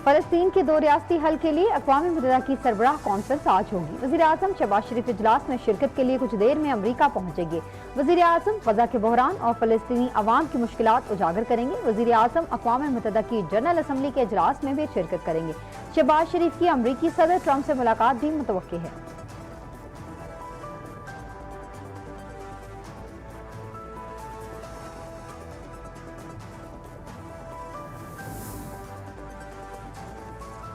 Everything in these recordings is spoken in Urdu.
فلسطین کے دو ریاستی حل کے لیے اقوام متحدہ کی سربراہ کانفرنس آج ہوگی۔ وزیر اعظم شہباز شریف اجلاس میں شرکت کے لیے کچھ دیر میں امریکہ پہنچیں گے۔ وزیر اعظم غزہ کے بحران اور فلسطینی عوام کی مشکلات اجاگر کریں گے۔ وزیر اعظم اقوام متحدہ کی جنرل اسمبلی کے اجلاس میں بھی شرکت کریں گے۔ شہباز شریف کی امریکی صدر ٹرمپ سے ملاقات بھی متوقع ہے۔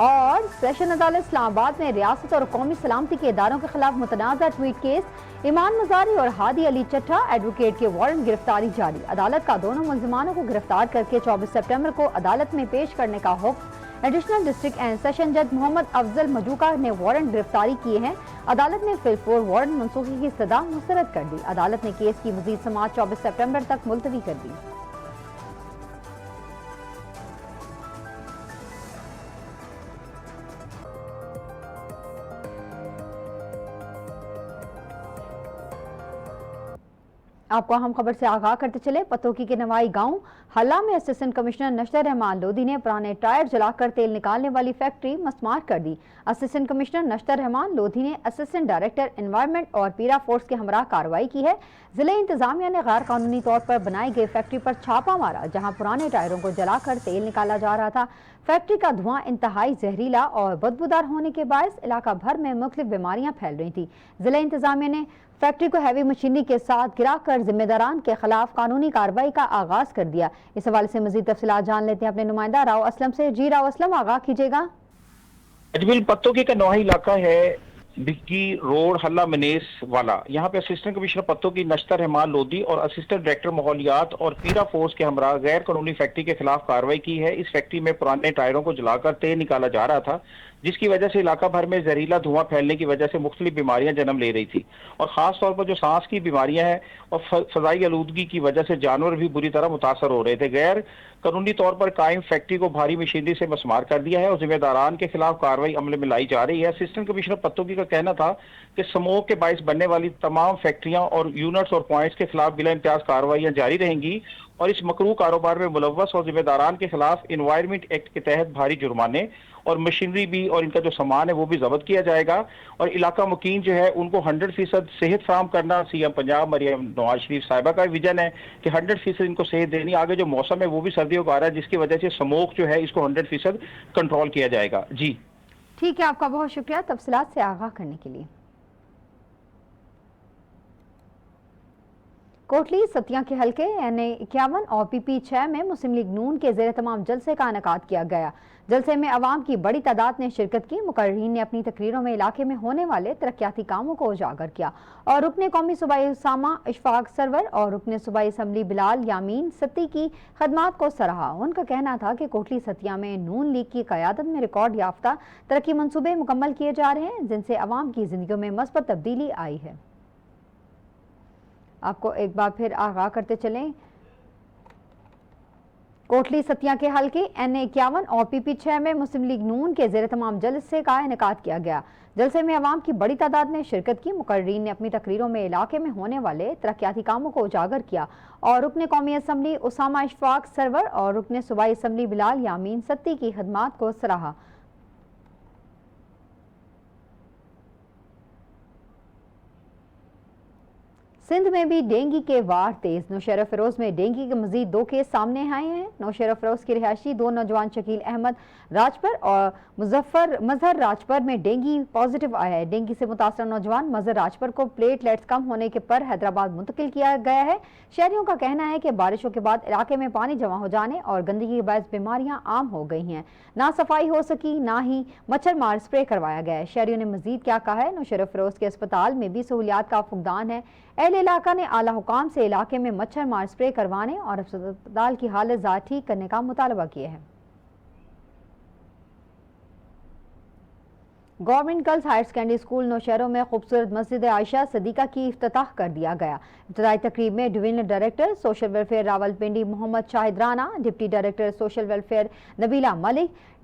اور سیشن عدالت اسلام آباد میں ریاست اور قومی سلامتی کے اداروں کے خلاف متنازع ٹویٹ کیس، ایمان مزاری اور ہادی علی چٹھا ایڈوکیٹ کے وارنٹ گرفتاری جاری۔ عدالت کا دونوں ملزمانوں کو گرفتار کر کے 24 سپٹمبر کو عدالت میں پیش کرنے کا حکم۔ ایڈیشنل ڈسٹرکٹ اینڈ سیشن جج محمد افضل مجوکا نے وارنٹ گرفتاری کیے ہیں۔ عدالت نے فل وارنٹ منسوخی کی استدعا مسترد کر دی۔ عدالت نے کیس کی مزید سماعت 24 سپٹمبر تک ملتوی کر دی۔ آپ کو اہم خبر سے آگاہ کرتے چلے، پتوکی کے نوائی گاؤں حلہ میں اسسٹنٹ کمشنر نشتر رحمان لودھی نے پرانے ٹائر جلا کر تیل نکالنے والی فیکٹری مسمار کر دی۔ اسسٹنٹ کمشنر نشتر رحمان لودھی نے اسسٹنٹ ڈائریکٹر انوائرمنٹ اور پیرا فورس کے ہمراہ کارروائی کی ہے۔ ضلع انتظامیہ نے غیر قانونی طور پر بنائی گئی فیکٹری پر چھاپا مارا، جہاں پرانے ٹائروں کو جلا کر تیل نکالا جا رہا تھا۔ فیکٹری کا دھواں انتہائی زہریلا اور بدبودار ہونے کے باعث علاقہ بھر میں مختلف بیماریاں پھیل رہی تھیں۔ ضلع انتظامیہ نے فیکٹری کو ہیوی مشینری کے ساتھ گرا کر ذمہ داران کے خلاف قانونی کارروائی کا آغاز کر دیا۔ اس حوالے سے مزید تفصیلات جان لیتے ہیں اپنے نمائندہ راؤ اسلم سے۔ جی راؤ اسلم، آگاہ کیجیے گا۔ اجمیل پتوکی کا نواحی علاقہ ہے بکی روڈ حلہ منیس والا۔ یہاں پہ اسسٹنٹ کمشنر پتوکی نشتر رحمان لودھی اور اسسٹنٹ ڈائریکٹر ماحولیات اور پیرا فورس کے ہمراہ غیر قانونی فیکٹری کے خلاف کارروائی کی ہے۔ اس فیکٹری میں پرانے ٹائروں کو جلا کر تیل نکالا جا رہا تھا، جس کی وجہ سے علاقہ بھر میں زہریلا دھواں پھیلنے کی وجہ سے مختلف بیماریاں جنم لے رہی تھی، اور خاص طور پر جو سانس کی بیماریاں ہیں اور فضائی آلودگی کی وجہ سے جانور بھی بری طرح متاثر ہو رہے تھے۔ غیر قانونی طور پر قائم فیکٹری کو بھاری مشینری سے مسمار کر دیا ہے اور ذمہ داران کے خلاف کارروائی عمل میں لائی جا رہی ہے۔ اسسٹنٹ کمشنر پتوکی کا کہنا تھا کہ سموک کے باعث بننے والی تمام فیکٹریاں اور یونٹس اور پوائنٹس کے خلاف بلا امتیاز کارروائیاں جاری رہیں گی، اور اس مکروہ کاروبار میں ملوث اور ذمہ داران کے خلاف انوائرمنٹ ایکٹ کے تحت بھاری جرمانے اور مشینری بھی اور ان کا جو سامان ہے وہ بھی ضبط کیا جائے گا۔ اور علاقہ مکین جو ہے ان کو 100% صحت فراہم کرنا سی ایم پنجاب مریم نواز شریف صاحبہ کا ویژن ہے کہ 100% ان کو صحت دینی۔ آگے جو موسم ہے وہ بھی سردیوں کا آ رہا ہے، جس کی وجہ سے سموک جو ہے اس کو 100% کنٹرول کیا جائے گا۔ جی ٹھیک ہے، آپ کا بہت شکریہ تفصیلات سے آگاہ کرنے کے لیے۔ کوٹلی ستیاں کے حلقے NA-51 اور PP-6 میں مسلم لیگ نون کے زیر تمام جلسے کا انعقاد کیا گیا۔ جلسے میں عوام کی بڑی تعداد نے شرکت کی۔ مقررین نے اپنی تقریروں میں علاقے میں ہونے والے ترقیاتی کاموں کو اجاگر کیا اور رکن قومی صوبائی اسامہ اشفاق سرور اور رکن صوبائی اسمبلی بلال یامین ستی کی خدمات کو سراہا۔ ان کا کہنا تھا کہ کوٹلی ستیاں میں نون لیگ کی قیادت میں ریکارڈ یافتہ ترقی منصوبے مکمل کیے جا رہے ہیں، جن سے عوام کی زندگیوں میں مثبت تبدیلی آئی ہے۔ آپ کو ایک بار پھر آگاہ کرتے چلیں، کوٹلی ستیاں کے حلقے NA-51 اور PP-6 میں مسلم لیگ نون کے زیر تمام جلسے کا انعقاد کیا گیا۔ جلسے میں عوام کی بڑی تعداد نے شرکت کی۔ مقررین نے اپنی تقریروں میں علاقے میں ہونے والے ترقیاتی کاموں کو اجاگر کیا اور رکن قومی اسمبلی اسامہ اشفاق سرور اور رکن صوبائی اسمبلی بلال یامین ستی کی خدمات کو سراہا۔ سندھ میں بھی ڈینگی کے وار تیز۔ نوشہرہ فیروز میں ڈینگی کے مزید 2 کیس سامنے آئے ہیں۔ نوشہرہ فیروز کی رہائشی 2 نوجوان شکیل احمد راجپر اور مظہر راجپر میں ڈینگی پازیٹیو آیا ہے۔ ڈینگی سے متاثرہ نوجوان مظہر راجپر کو پلیٹلیٹس کم ہونے کے پر حیدرآباد منتقل کیا گیا ہے۔ شہریوں کا کہنا ہے کہ بارشوں کے بعد علاقے میں پانی جمع ہو جانے اور گندگی کے باعث بیماریاں عام ہو گئی ہیں۔ نہ صفائی ہو سکی، نہ ہی مچھر مار اسپرے کروایا گیا ہے۔ شہریوں نے مزید کیا کہا ہے، نوشہرہ فیروز کے اسپتال میں بھی سہولیات کا فقدان ہے۔ اہل علاقہ نے اعلیٰ حکام سے علاقے میں مچھر مار اسپرے کروانے اور اسپتال کی حالت ذات ٹھیک کرنے کا مطالبہ کیا ہے۔ Government girls higher secondary school Nowshera میں خوبصورت مسجد عائشہ صدیقہ کی افتتاح کر دیا گیا۔ ابتدائی تقریب میں divisional director social welfare Rawalpindi Muhammad Shahid Rana, deputy director social welfare Nabila ملک،